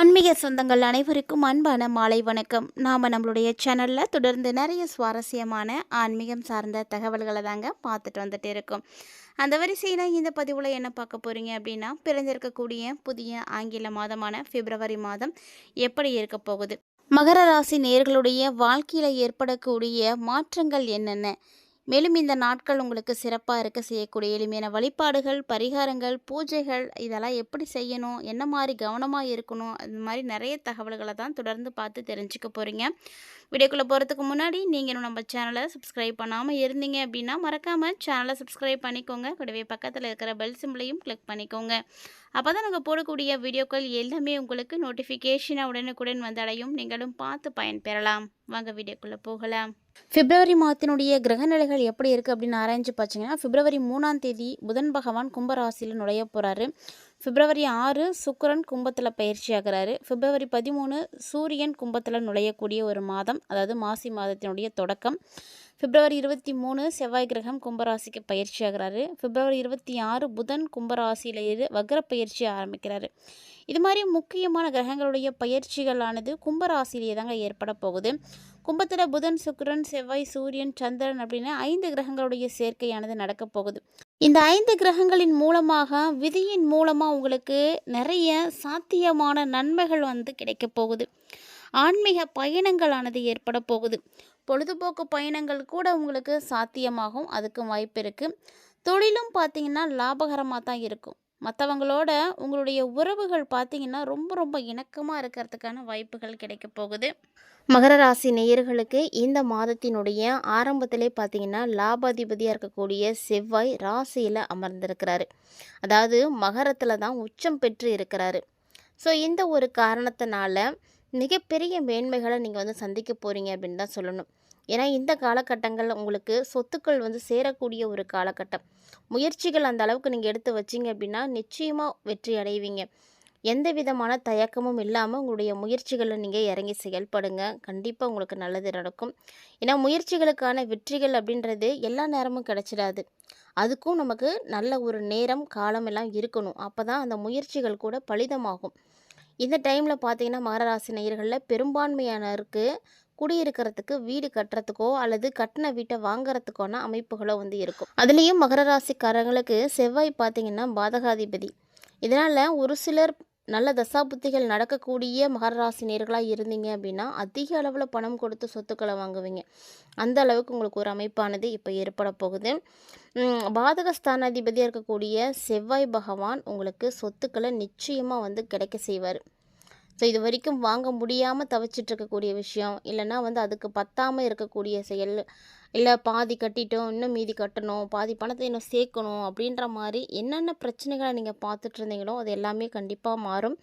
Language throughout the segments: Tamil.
ஆன்மீக சொந்தங்கள் அனைவருக்கும் அன்பான மாலை வணக்கம். நாம் நம்மளுடைய சேனலில் தொடர்ந்து நிறைய சுவாரஸ்யமான ஆன்மீகம் சார்ந்த தகவல்களை தாங்க பார்த்துட்டு வந்துட்டு இருக்கோம். அந்த வரிசையில் இந்த பதிவில் என்ன பார்க்க போகிறீங்க அப்படின்னா, பிறந்திருக்கக்கூடிய புதிய ஆங்கில மாதமான பிப்ரவரி மாதம் எப்படி இருக்க போகுது, மகர ராசி நேயர்களுடைய வாழ்க்கையில் ஏற்படக்கூடிய மாற்றங்கள் என்னென்ன, மேலும் இந்த நாட்கள் உங்களுக்கு சிறப்பாக இருக்க செய்யக்கூடிய எளிமையான வழிபாடுகள், பரிகாரங்கள், பூஜைகள் இதெல்லாம் எப்படி செய்யணும், என்ன மாதிரி கவனமாக இருக்கணும், அந்த மாதிரி நிறைய தகவல்களை தான் தொடர்ந்து பார்த்து தெரிஞ்சுக்க போகிறீங்க. வீடியோக்குள்ளே போகிறதுக்கு முன்னாடி நீங்கள் இன்னும் நம்ம சேனலை சப்ஸ்கிரைப் பண்ணாமல் இருந்தீங்க அப்படின்னா மறக்காமல் சேனலை சப்ஸ்கிரைப் பண்ணிக்கோங்க. கூடவே பக்கத்தில் இருக்கிற பெல் சிம்பிளையும் கிளிக் பண்ணிக்கோங்க. அப்போ தான் நாங்கள் போடக்கூடிய வீடியோக்கள் எல்லாமே உங்களுக்கு நோட்டிஃபிகேஷனாக உடனுக்குடன் வந்தடையும். நீங்களும் பார்த்து பயன்பெறலாம். வாங்க வீடியோக்குள்ளே போகலாம். பிப்ரவரி மாதத்தினுடைய கிரகநிலைகள் எப்படி இருக்குது அப்படின்னு ஆராய்ச்சி பார்த்தீங்கன்னா, பிப்ரவரி 3ஆம் தேதி புதன் பகவான் கும்பராசியில் நுழைய போகிறாரு. பிப்ரவரி 6 சுக்கிரன் கும்பத்தில் பயிற்சி ஆகிறாரு. பிப்ரவரி 13 சூரியன் கும்பத்தில் நுழையக்கூடிய ஒரு மாதம், அதாவது மாசி மாதத்தினுடைய தொடக்கம். பிப்ரவரி 23 செவ்வாய் கிரகம் கும்பராசிக்கு பயிற்சி ஆகிறாரு. பிப்ரவரி 26 புதன் கும்பராசியிலேயே வக்ர பயிற்சி ஆரம்பிக்கிறாரு. இது மாதிரி முக்கியமான கிரகங்களுடைய பயிற்சிகளானது கும்பராசிலேயே தாங்க ஏற்பட போகுது. கும்பத்தில் புதன், சுக்கிரன், செவ்வாய், சூரியன், சந்திரன் அப்படின்னு 5 கிரகங்களுடைய சேர்க்கையானது நடக்க போகுது. இந்த 5 கிரகங்களின் மூலமாக, விதியின் மூலமாக உங்களுக்கு நிறைய சாத்தியமான நன்மைகள் கிடைக்க போகுது. ஆன்மீக பயணங்களானது ஏற்பட போகுது. பொழுதுபோக்கு பயணங்கள் கூட உங்களுக்கு சாத்தியமாகும், அதுக்கும் வாய்ப்பு இருக்குது. தொழிலும் பார்த்திங்கன்னா லாபகரமாக தான் இருக்கும். மற்றவங்களோட உங்களுடைய உறவுகள் பார்த்திங்கன்னா ரொம்ப ரொம்ப இணக்கமாக இருக்கிறதுக்கான வாய்ப்புகள் கிடைக்க போகுது. மகர ராசி நேயர்களுக்கு இந்த மாதத்தினுடைய ஆரம்பத்திலே பார்த்திங்கன்னா லாபாதிபதியாக இருக்கக்கூடிய செவ்வாய் ராசியில் அமர்ந்திருக்கிறாரு. அதாவது மகரத்தில் தான் உச்சம் பெற்று இருக்கிறாரு. ஸோ இந்த ஒரு காரணத்தினால மிகப்பெரிய மேன்மைகளை நீங்கள் சந்திக்க போகிறீங்க அப்படின்னு தான் சொல்லணும். ஏன்னா இந்த காலகட்டங்கள் உங்களுக்கு சொத்துக்கள் சேரக்கூடிய ஒரு காலகட்டம். முயற்சிகள் அந்த அளவுக்கு நீங்கள் எடுத்து வச்சிங்க அப்படின்னா நிச்சயமாக வெற்றி அடைவீங்க. எந்த விதமான தயக்கமும் இல்லாமல் உங்களுடைய முயற்சிகளை நீங்கள் இறங்கி செயல்படுங்க. கண்டிப்பாக உங்களுக்கு நல்லது நடக்கும். ஏன்னா முயற்சிகளுக்கான வெற்றிகள் அப்படின்றது எல்லா நேரமும் கிடச்சிடாது. அதுக்கும் நமக்கு நல்ல ஒரு நேரம் காலம் எல்லாம் இருக்கணும். அப்போ தான் அந்த முயற்சிகள் கூட பலிதமாகும். இந்த டைமில் பார்த்தீங்கன்னா மகர ராசி நேயர்களில் பெரும்பான்மையானருக்கு குடியிருக்கிறதுக்கு வீடு கட்டுறதுக்கோ அல்லது கட்டின வீட்டை வாங்குறதுக்கான அமைப்புகளோ இருக்கும். அதுலேயும் மகர ராசிக்காரங்களுக்கு செவ்வாய் பார்த்தீங்கன்னா பாதகாதிபதி. இதனால் ஒரு சிலர் நல்ல தசாபுத்திகள் நடக்கக்கூடிய மகர ராசி நேயர்களாக இருந்தீங்க அப்படின்னா அதிக அளவில் பணம் கொடுத்து சொத்துக்களை வாங்குவீங்க. அந்த அளவுக்கு உங்களுக்கு ஒரு அமைப்பானது இப்போ ஏற்பட போகுது. பாதகஸ்தானாதிபதியாக இருக்கக்கூடிய செவ்வாய் பகவான் உங்களுக்கு சொத்துக்களை நிச்சயமாக கிடைக்க செய்வார். ஸோ இது வரைக்கும் வாங்க முடியாமல் தவிச்சிட்டு இருக்கக்கூடிய விஷயம், இல்லைன்னா அதுக்கு பத்தாமல் இருக்கக்கூடிய செயல், இல்லை பாதி கட்டிட்டோம் இன்னும் மீதி கட்டணும், பாதி பணத்தை இன்னும் சேர்க்கணும் அப்படின்ற மாதிரி என்னென்ன பிரச்சனைகளை நீங்கள் பார்த்துட்டு இருந்தீங்களோ அது எல்லாமே கண்டிப்பாக மாறும்.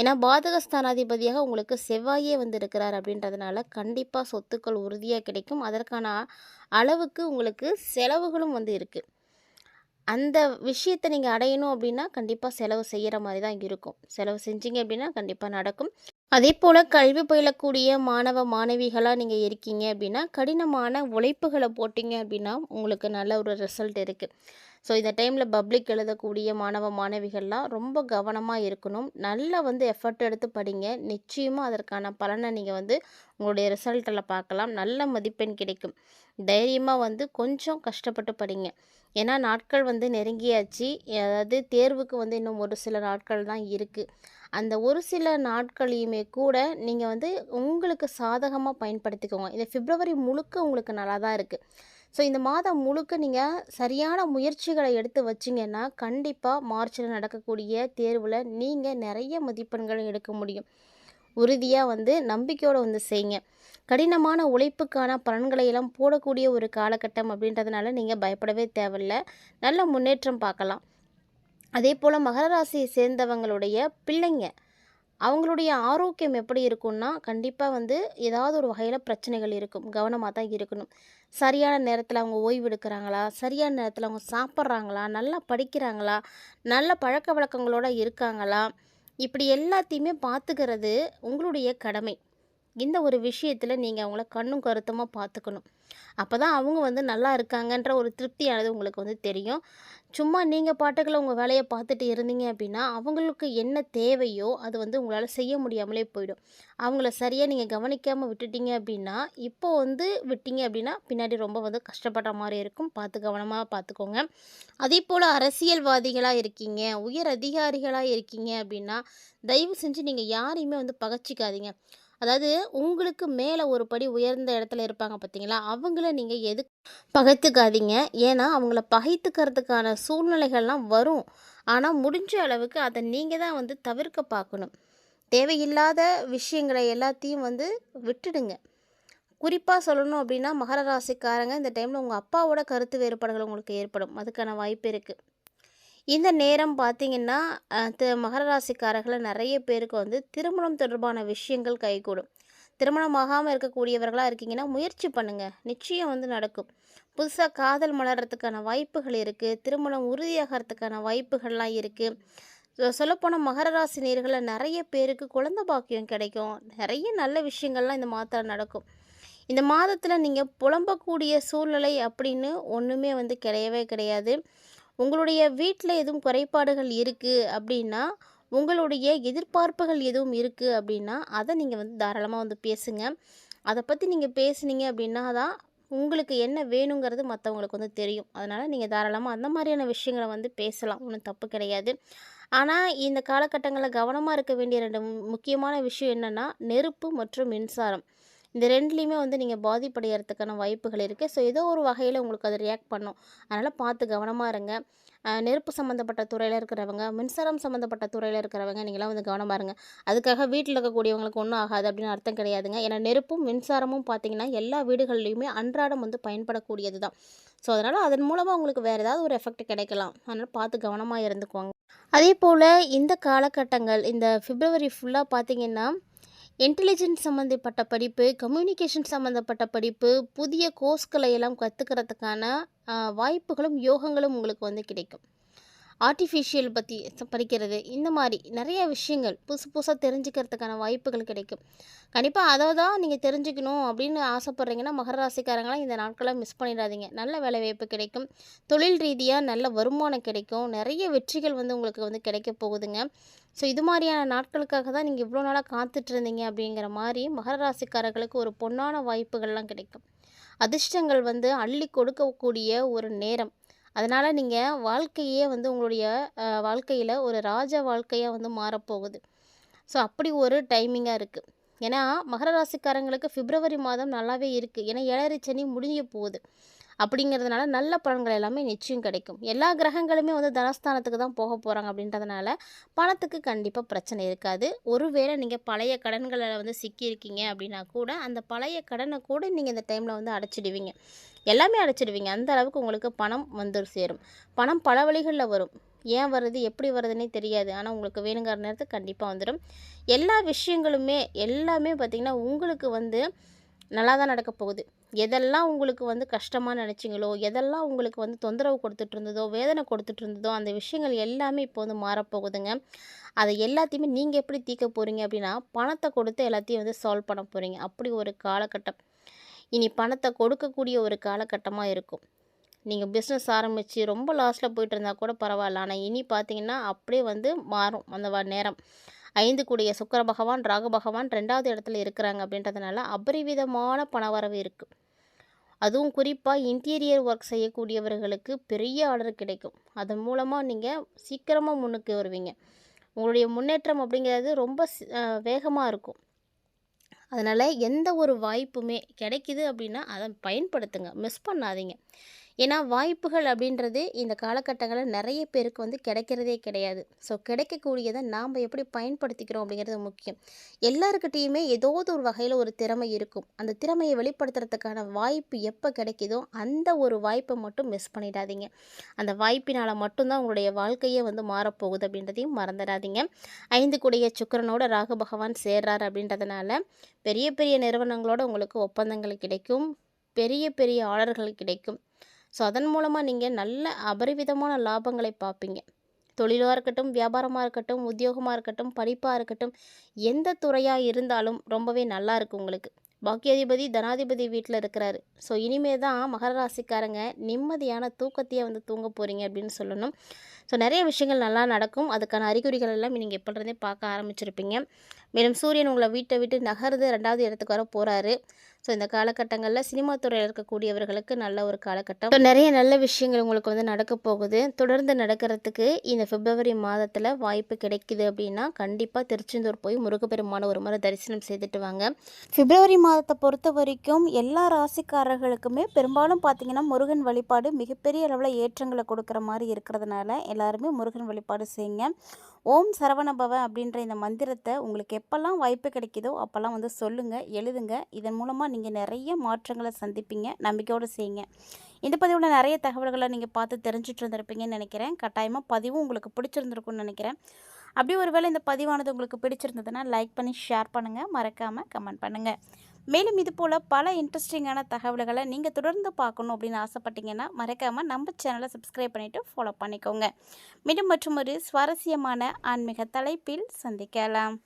ஏன்னா பாதகஸ்தானாதிபதியாக உங்களுக்கு செவ்வாயே இருக்கிறார் அப்படின்றதுனால கண்டிப்பாக சொத்துக்கள் உறுதியாக கிடைக்கும். அதற்கான அளவுக்கு உங்களுக்கு செலவுகளும் இருக்குது. அந்த விஷயத்தை நீங்கள் அடையணும் அப்படின்னா கண்டிப்பாக செலவு செய்கிற மாதிரி தான் இருக்கும். செலவு செஞ்சீங்க அப்படின்னா கண்டிப்பாக நடக்கும். அதே போல் கல்வி பயிலக்கூடிய மாணவ மாணவிகளாக நீங்கள் இருக்கீங்க அப்படின்னா கடினமான உழைப்புகளை போட்டிங்க அப்படின்னா உங்களுக்கு நல்ல ஒரு ரிசல்ட் இருக்குது. ஸோ இந்த டைமில் பப்ளிக் எழுதக்கூடிய மாணவ மாணவிகள்லாம் ரொம்ப கவனமாக இருக்கணும். நல்லா எஃபர்ட் எடுத்து படிங்க. நிச்சயமாக அதற்கான பலனை நீங்கள் உங்களுடைய ரிசல்ட்டில் பார்க்கலாம். நல்ல மதிப்பெண் கிடைக்கும். தைரியமாக கொஞ்சம் கஷ்டப்பட்டு படிங்க. ஏன்னா நாட்கள் நெருங்கியாச்சு. அதாவது தேர்வுக்கு இன்னும் ஒரு சில நாட்கள் தான் இருக்குது. அந்த ஒரு சில நாட்களையுமே கூட நீங்கள் உங்களுக்கு சாதகமாக பயன்படுத்திக்கோங்க. இந்த பிப்ரவரி முழுக்க உங்களுக்கு நல்லா தான் இருக்குது. ஸோ இந்த மாதம் முழுக்க நீங்கள் சரியான முயற்சிகளை எடுத்து வச்சிங்கன்னா கண்டிப்பாக மார்ச்சில் நடக்கக்கூடிய தேர்வில் நீங்கள் நிறைய மதிப்பெண்களை எடுக்க முடியும். உறுதியாக நம்பிக்கையோடு செய்யுங்க. கடினமான உழைப்புக்கான பலன்களை எல்லாம் போடக்கூடிய ஒரு காலகட்டம் அப்படின்றதுனால நீங்கள் பயப்படவே தேவையில்லை. நல்ல முன்னேற்றம் பார்க்கலாம். அதே போல் மகர ராசியை சேர்ந்தவங்களுடைய பிள்ளைங்க அவங்களுடைய ஆரோக்கியம் எப்படி இருக்கும்னா கண்டிப்பாக ஏதாவது ஒரு வகையில் பிரச்சனைகள் இருக்கும். கவனமாக தான் இருக்கணும். சரியான நேரத்தில் அவங்க ஓய்வு எடுக்கிறாங்களா, சரியான நேரத்தில் அவங்க சாப்பிட்றாங்களா, நல்லா படிக்கிறாங்களா, நல்ல பழக்க வழக்கங்களோடு இருக்காங்களா, இப்படி எல்லாத்தையுமே பார்த்துக்கிறது உங்களுடைய கடமை. இந்த ஒரு விஷயத்தில் நீங்கள் அவங்கள கண்ணும் கருத்துமாக பார்த்துக்கணும். அப்போ தான் அவங்க வந்து நல்லா இருக்காங்கன்ற ஒரு திருப்தியானது உங்களுக்கு வந்து தெரியும். சும்மா நீங்கள் பாட்டுக்குள்ள உங்கள் வேலையை பார்த்துட்டு இருந்தீங்க அப்படின்னா, அவங்களுக்கு என்ன தேவையோ அது வந்து உங்களால் செய்ய முடியாமலே போயிடும். அவங்கள சரியாக நீங்கள் கவனிக்காமல் விட்டுட்டீங்க அப்படின்னா, இப்போ வந்து விட்டீங்க அப்படின்னா பின்னாடி ரொம்ப வந்து கஷ்டப்படுற மாதிரி இருக்கும். பார்த்து கவனமாக பார்த்துக்கோங்க. அதேபோல் அரசியல்வாதிகளாக இருக்கீங்க, உயர் அதிகாரிகளாக இருக்கீங்க அப்படின்னா, தயவு செஞ்சு நீங்கள் யாரையுமே வந்து பகச்சிக்காதீங்க. அதாவது உங்களுக்கு மேலே ஒரு படி உயர்ந்த இடத்துல இருப்பாங்க பார்த்தீங்களா, அவங்கள நீங்கள் பகைத்துக்காதீங்க. ஏன்னா அவங்கள பகைத்துக்கிறதுக்கான சூழ்நிலைகள்லாம் வரும். ஆனால் முடிஞ்ச அளவுக்கு அதை நீங்கள் தான் வந்து தவிர்க்க பார்க்கணும். தேவையில்லாத விஷயங்களை எல்லாத்தையும் வந்து விட்டுடுங்க. குறிப்பாக சொல்லணும் அப்படின்னா மகர ராசிக்காரங்க இந்த டைமில் உங்கள் அப்பாவோட கருத்து வேறுபாடுகள் உங்களுக்கு ஏற்படும். அதுக்கான வாய்ப்பு இருக்குது. இந்த நேரம் பார்த்தீங்கன்னா, மகர ராசிக்காரர்கள நெறைய பேருக்கு வந்து திருமணம் தொடர்பான விஷயங்கள் கைகூடும். திருமணம் ஆகாம இருக்கக்கூடியவர்களா இருக்கீங்கன்னா, முயற்சி பண்ணுங்க. நிச்சயம் வந்து நடக்கும். புதுசா காதல் மலர்றதுக்கான வாய்ப்புகள் இருக்கு. திருமணம் உறுதியாகறதுக்கான வாய்ப்புகள்லாம் இருக்கு. சொல்லப்போனா மகர ராசி நேயர்கள்ல நெறைய பேருக்கு குழந்தை பாக்கியம் கிடைக்கும். நெறைய நல்ல விஷயங்கள்லாம் இந்த மாதத்துல நடக்கும். இந்த மாதத்துல நீங்க புலம்பக்கூடிய சூழ்நிலை அப்படின்னு ஒண்ணுமே வந்து கிடையவே கிடையாது. உங்களுடைய வீட்டில் எதுவும் குறைபாடுகள் இருக்குது அப்படின்னா, உங்களுடைய எதிர்பார்ப்புகள் எதுவும் இருக்குது அப்படின்னா, அதை நீங்கள் வந்து தாராளமாக வந்து பேசுங்க. அதை பற்றி நீங்கள் பேசுனீங்க அப்படின்னா தான் உங்களுக்கு என்ன வேணுங்கிறது மற்றவங்களுக்கு வந்து தெரியும். அதனால் நீங்கள் தாராளமாக அந்த மாதிரியான விஷயங்களை வந்து பேசலாம். ஒன்றும் தப்பு கிடையாது. ஆனால் இந்த காலகட்டங்களில் கவனமாக இருக்க வேண்டிய 2 முக்கியமான விஷயம் என்னென்னா, நெருப்பு மற்றும் மின்சாரம். இந்த 2லேயுமே வந்து நீங்கள் பாதிப்படையறதுக்கான வாய்ப்புகள் இருக்குது. ஸோ ஏதோ ஒரு வகையில் உங்களுக்கு அது ரியாக்ட் பண்ணும். அதனால் பார்த்து கவனமாக இருங்க. நெருப்பு சம்மந்தப்பட்ட துறையில் இருக்கிறவங்க, மின்சாரம் சம்மந்தப்பட்ட துறையில் இருக்கிறவங்க நீங்களாம் வந்து கவனமா இருங்க. அதுக்காக வீட்டில் இருக்கக்கூடியவங்களுக்கு ஒன்றும் ஆகாது அப்படின்னு அர்த்தம் கிடையாதுங்க. ஏன்னா நெருப்பும் மின்சாரமும் பார்த்தீங்கன்னா எல்லா வீடுகள்லையுமே அன்றாடம் வந்து பயன்படக்கூடியது தான். ஸோ அதனால் அதன் மூலமாக உங்களுக்கு வேறு ஏதாவது ஒரு எஃபெக்ட் கிடைக்கலாம். அதனால் பார்த்து கவனமாக இருந்துக்குவாங்க. அதே போல் இந்த காலகட்டங்கள் இந்த பிப்ரவரி ஃபுல்லாக பார்த்தீங்கன்னா, இன்டெலிஜென்ஸ் சம்மந்தப்பட்ட படிப்பு, கம்யூனிகேஷன் சம்மந்தப்பட்ட படிப்பு, புதிய கோர்ஸ்களை எல்லாம் கற்றுக்கிறதுக்கான வாய்ப்புகளும், யோகங்களும் உங்களுக்கு வந்து கிடைக்கும். ஆர்ட்டிஃபிஷியல் பற்றி படிக்கிறது, இந்த மாதிரி நிறைய விஷயங்கள் புதுசு புதுசாக தெரிஞ்சுக்கிறதுக்கான வாய்ப்புகள் கிடைக்கும். கண்டிப்பாக அதை தான் நீங்கள் தெரிஞ்சுக்கணும் அப்படின்னு ஆசைப்பட்றீங்கன்னா, மகர ராசிக்காரங்களாம் இந்த நாட்களை மிஸ் பண்ணிடாதீங்க. நல்ல வேலைவாய்ப்பு கிடைக்கும். தொழில் ரீதியாக நல்ல வருமானம் கிடைக்கும். நிறைய வெற்றிகள் வந்து உங்களுக்கு வந்து கிடைக்க போகுதுங்க. ஸோ இது மாதிரியான நாட்களுக்காக தான் நீங்கள் இவ்வளோ நாளாக காத்துட்ருந்தீங்க அப்படிங்கிற மாதிரி மகர ராசிக்காரர்களுக்கு ஒரு பொன்னான வாய்ப்புகள்லாம் கிடைக்கும். அதிர்ஷ்டங்கள் வந்து அள்ளி கொடுக்கக்கூடிய ஒரு நேரம். அதனால் நீங்கள் வாழ்க்கையே வந்து உங்களுடைய வாழ்க்கையில் ஒரு ராஜ வாழ்க்கையாக வந்து மாறப்போகுது. ஸோ அப்படி ஒரு டைமிங்காக இருக்குது. ஏன்னா மகர ராசிக்காரங்களுக்கு பிப்ரவரி மாதம் நல்லாவே இருக்குது. ஏன்னா 7 சனி முடிய போகுது. அப்படிங்கிறதுனால நல்ல பலன்கள் எல்லாமே நிச்சயம் கிடைக்கும். எல்லா கிரகங்களுமே வந்து தனஸ்தானத்துக்கு தான் போக போகிறாங்க அப்படின்றதுனால பணத்துக்கு கண்டிப்பாக பிரச்சனை இருக்காது. ஒருவேளை நீங்கள் பழைய கடன்களில் வந்து சிக்கியிருக்கீங்க அப்படின்னா கூட அந்த பழைய கடனை கூட நீங்கள் இந்த டைமில் வந்து அடைச்சிடுவீங்க. எல்லாமே அடைச்சிடுவீங்க. அந்த அளவுக்கு உங்களுக்கு பணம் வந்து சேரும். பணம் பல வழிகளில் வரும். ஏன் வருது, எப்படி வருதுன்னே தெரியாது. ஆனால் உங்களுக்கு வேணுங்கிற நேரத்துக்கு கண்டிப்பாக வந்துடும். எல்லா விஷயங்களுமே எல்லாமே பார்த்திங்கன்னா உங்களுக்கு வந்து நல்லா தான் நடக்க போகுது. எதெல்லாம் உங்களுக்கு வந்து கஷ்டமாக நினச்சிங்களோ, எதெல்லாம் உங்களுக்கு வந்து தொந்தரவு கொடுத்துட்டு இருந்ததோ, வேதனை கொடுத்துட்டு இருந்ததோ, அந்த விஷயங்கள் எல்லாமே இப்போ வந்து மாறப்போகுதுங்க. அதை எல்லாத்தையுமே நீங்கள் எப்படி தீர்க்க போகிறீங்க அப்படின்னா, பணத்தை கொடுத்து எல்லாத்தையும் வந்து சால்வ் பண்ண போகிறீங்க. அப்படி ஒரு காலகட்டம். இனி பணத்தை கொடுக்கக்கூடிய ஒரு காலகட்டமாக இருக்கும். நீங்கள் பிஸ்னஸ் ஆரம்பித்து ரொம்ப லாஸில் போயிட்டு இருந்தால் கூட பரவாயில்ல. ஆனால் இனி பார்த்தீங்கன்னா அப்படியே வந்து மாறும் அந்த நேரம். 5 கூடிய சுக்கிர பகவான், ராகு பகவான் 2வது இடத்துல இருக்கிறாங்க அப்படின்றதுனால அபரிவிதமான பணவரவு இருக்குது. அதுவும் குறிப்பாக இன்டீரியர் ஒர்க் செய்யக்கூடியவர்களுக்கு பெரிய ஆர்டர் கிடைக்கும். அதன் மூலமாக நீங்கள் சீக்கிரமாக முன்னுக்கு வருவீங்க. உங்களுடைய முன்னேற்றம் அப்படிங்கிறது ரொம்ப வேகமாக இருக்கும். அதனால் எந்த ஒரு வாய்ப்புமே கிடைக்குது அப்படின்னா அதை பயன்படுத்துங்க, மிஸ் பண்ணாதீங்க. ஏன்னா வாய்ப்புகள் அப்படின்றது இந்த காலகட்டங்களில் நிறைய பேருக்கு வந்து கிடைக்கிறதே கிடையாது. ஸோ கிடைக்கக்கூடியதை நாம் எப்படி பயன்படுத்திக்கிறோம் அப்படிங்கிறது முக்கியம். எல்லாருக்கிட்டேயுமே ஏதோது ஒரு வகையில் ஒரு திறமை இருக்கும். அந்த திறமையை வெளிப்படுத்துறதுக்கான வாய்ப்பு எப்போ கிடைக்குதோ அந்த ஒரு வாய்ப்பை மட்டும் மிஸ் பண்ணிடாதீங்க. அந்த வாய்ப்பினால் மட்டும்தான் உங்களுடைய வாழ்க்கையே வந்து மாறப்போகுது அப்படின்றதையும் மறந்துடாதீங்க. 5 கூடிய சுக்கிரனோட ராகு பகவான் சேர்றார் அப்படின்றதுனால பெரிய பெரிய நிறுவனங்களோட உங்களுக்கு ஒப்பந்தங்கள் கிடைக்கும். பெரிய பெரிய ஆர்டர்கள் கிடைக்கும். ஸோ அதன் மூலமாக நீங்கள் நல்ல அபரிவிதமான லாபங்களை பார்ப்பீங்க. தொழிலாக இருக்கட்டும், வியாபாரமாக இருக்கட்டும், உத்தியோகமாக இருக்கட்டும், படிப்பாக இருக்கட்டும், எந்த துறையாக இருந்தாலும் ரொம்பவே நல்லா இருக்கு உங்களுக்கு. பாக்கியாதிபதி தனாதிபதி வீட்டில் இருக்கிறாரு. ஸோ இனிமே தான் மகர ராசிக்காரங்க நிம்மதியான தூக்கத்தையே தூங்க போகிறீங்க அப்படின்னு சொல்லணும். ஸோ நிறைய விஷயங்கள் நல்லா நடக்கும். அதுக்கான அறிகுறிகள் எல்லாம் நீங்கள் எப்போலேருந்தே பார்க்க ஆரம்பிச்சிருப்பீங்க. மேலும் சூரியன் உங்களை வீட்டை விட்டு நகர்ந்து 2வது இடத்துக்கு வர போகிறாரு. ஸோ இந்த காலகட்டங்களில் சினிமா துறையில் இருக்கக்கூடியவர்களுக்கு நல்ல ஒரு காலகட்டம். ஸோ நிறைய நல்ல விஷயங்கள் உங்களுக்கு நடக்க போகுது. தொடர்ந்து நடக்கிறதுக்கு இந்த பிப்ரவரி மாதத்தில் வாய்ப்பு கிடைக்குது அப்படின்னா கண்டிப்பாக திருச்செந்தூர் போய் முருகப்பெருமான ஒரு முறை தரிசனம் செய்துட்டு வாங்க. பிப்ரவரி மாதத்தை பொறுத்த வரைக்கும் எல்லா ராசிக்காரர்களுக்குமே பெரும்பாலும் பார்த்திங்கன்னா முருகன் வழிபாடு மிகப்பெரிய அளவில் ஏற்றங்களை கொடுக்குற மாதிரி இருக்கிறதுனால எல்லாருமே முருகன் வழிபாடு செய்யுங்க. ஓம் சரவணபவ அப்படின்ற இந்த மந்திரத்தை உங்களுக்கு எப்போல்லாம் வாய்ப்பு கிடைக்குதோ அப்போல்லாம் சொல்லுங்கள், எழுதுங்க. இதன் மூலமாக நீங்கள் நிறைய மாற்றங்களை சந்திப்பீங்க. நம்பிக்கையோடு செய்யுங்க. இந்த பதிவில் நிறைய தகவல்களை நீங்கள் பார்த்து தெரிஞ்சுட்டு இருந்திருப்பீங்கன்னு நினைக்கிறேன். கட்டாயமாக பதிவும் உங்களுக்கு பிடிச்சிருந்துருக்குன்னு நினைக்கிறேன். அப்படி ஒருவேளை இந்த பதிவானது உங்களுக்கு பிடிச்சிருந்ததுன்னா லைக் பண்ணி ஷேர் பண்ணுங்கள், மறக்காமல் கமெண்ட் பண்ணுங்கள். மேலும் இது போல் பல இன்ட்ரெஸ்டிங்கான தகவல்களை நீங்கள் தொடர்ந்து பார்க்கணும் அப்படின்னு ஆசைப்பட்டீங்கன்னா மறக்காமல் நம்ம சேனலை சப்ஸ்கிரைப் பண்ணிவிட்டு ஃபாலோ பண்ணிக்கோங்க. மீண்டும் மற்றும் ஒரு சுவாரஸ்யமான ஆன்மீக தலைப்பில் சந்திக்கலாம்.